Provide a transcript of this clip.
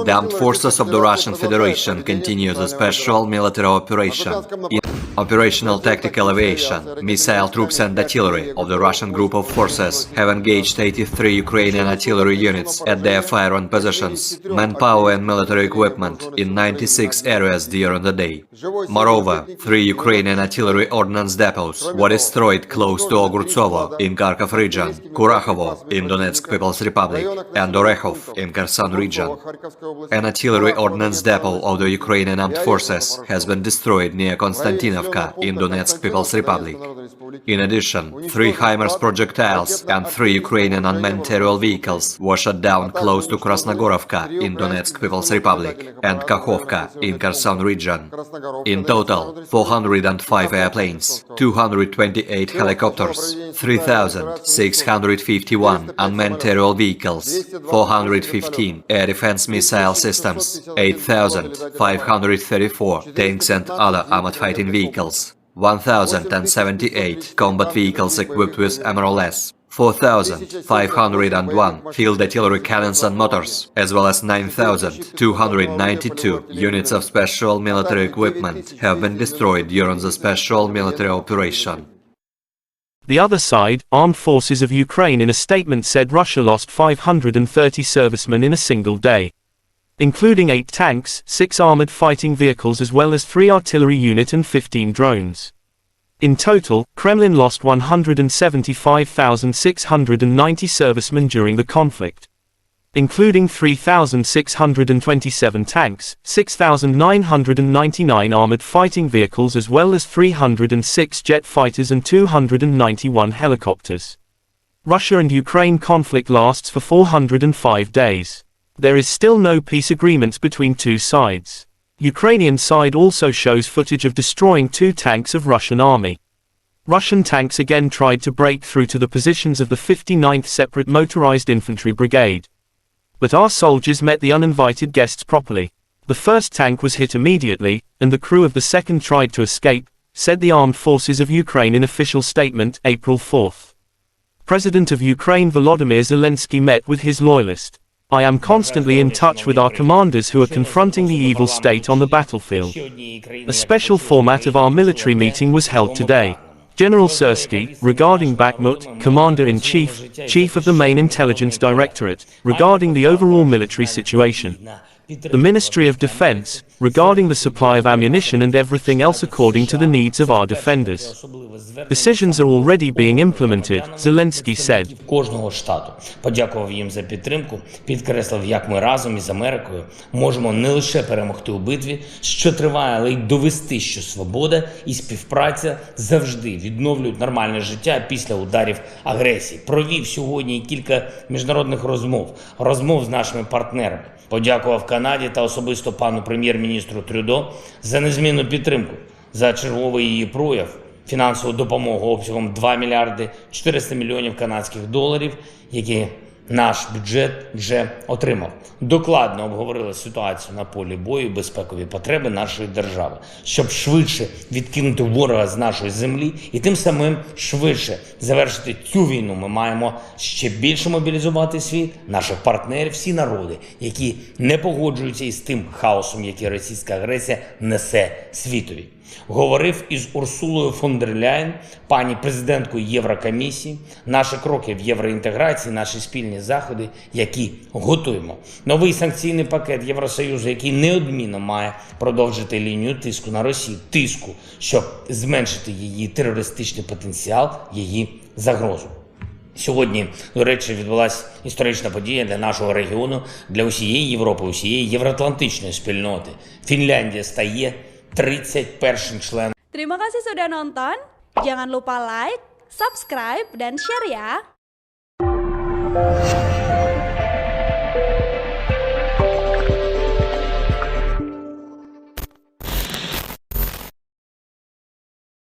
The armed forces of the Russian Federation continue the special military operation. In operational tactical aviation, missile troops and artillery of the Russian group of forces have engaged 83 Ukrainian artillery units at their fire-on positions, manpower and military equipment in 96 areas during the day. Moreover, 3 Ukrainian artillery ordnance depots were destroyed close to Ogurtsovo in Kharkov region, Kurakhovo in Donetsk People's Republic, and Orekhov in Kherson region. An artillery ordnance depot of the Ukrainian armed forces has been destroyed near Konstantinovka in Donetsk People's Republic. In addition, 3 HIMARS projectiles and 3 Ukrainian unmanned aerial vehicles were shot down close to Krasnogorovka in Donetsk People's Republic and Kakhovka in Kherson region. In total, 405 airplanes, 228 helicopters, 3,651 unmanned aerial vehicles, 415 air defense missile systems, 8,534 tanks and other armored fighting vehicles, 1,078 combat vehicles equipped with MRLS, 4,501 field artillery cannons and motors, as well as 9,292 units of special military equipment have been destroyed during the special military operation. The other side, Armed Forces of Ukraine, in a statement said Russia lost 530 servicemen in a single day, including 8 tanks, 6 armored fighting vehicles as well as 3 artillery units and 15 drones. In total, Kremlin lost 175,690 servicemen during the conflict, including 3,627 tanks, 6,999 armored fighting vehicles as well as 306 jet fighters and 291 helicopters. Russia and Ukraine conflict lasts for 405 days. There is still no peace agreement between two sides. Ukrainian side also shows footage of destroying 2 tanks of Russian army. Russian tanks again tried to break through to the positions of the 59th Separate Motorized Infantry Brigade, but our soldiers met the uninvited guests properly. The first tank was hit immediately, and the crew of the second tried to escape, said the Armed Forces of Ukraine in official statement, April 4. President of Ukraine Volodymyr Zelensky met with his loyalist. I am constantly in touch with our commanders who are confronting the evil state on the battlefield. A special format of our military meeting was held today. General Zelenskiy, regarding Bakhmut, Commander-in-Chief, Chief of the Main Intelligence Directorate, regarding the overall military situation. The Ministry of Defense, regarding the supply of ammunition and everything else according to the needs of our defenders. Decisions are already being implemented, Zelensky said. Кожного штату. Подякував їм за підтримку, підкреслив, як ми разом із Америкою можемо не лише перемогти у битві, що триває, але й довести, що свобода і співпраця завжди відновлюють нормальне життя після ударів агресії. Провів сьогодні кілька міжнародних розмов з нашими партнерами. Подякував Канаді та особисто пану прем'єр-міністру Трюдо за незмінну підтримку, за черговий її прояв, фінансову допомогу обсягом 2 мільярди 400 мільйонів канадських доларів, які наш бюджет вже отримав. Докладно обговорили ситуацію на полі бою і безпекові потреби нашої держави, щоб швидше відкинути ворога з нашої землі і тим самим швидше завершити цю війну. Ми маємо ще більше мобілізувати світ, наших партнерів, всі народи, які не погоджуються із тим хаосом, який російська агресія несе світові. Говорив із Урсулою фон дер Ляєн, пані президенткою Єврокомісії, наші кроки в євроінтеграції, наші спільні заходи, які готуємо. Новий санкційний пакет Євросоюзу, який неодмінно має продовжити лінію тиску на Росію, щоб зменшити її терористичний потенціал, її загрозу. Сьогодні, до речі, відбулася історична подія для нашого регіону, для усієї Європи, усієї євроатлантичної спільноти. Фінляндія стає 31 членом. Terima kasih sudah nonton. Jangan lupa like, subscribe, dan share ya.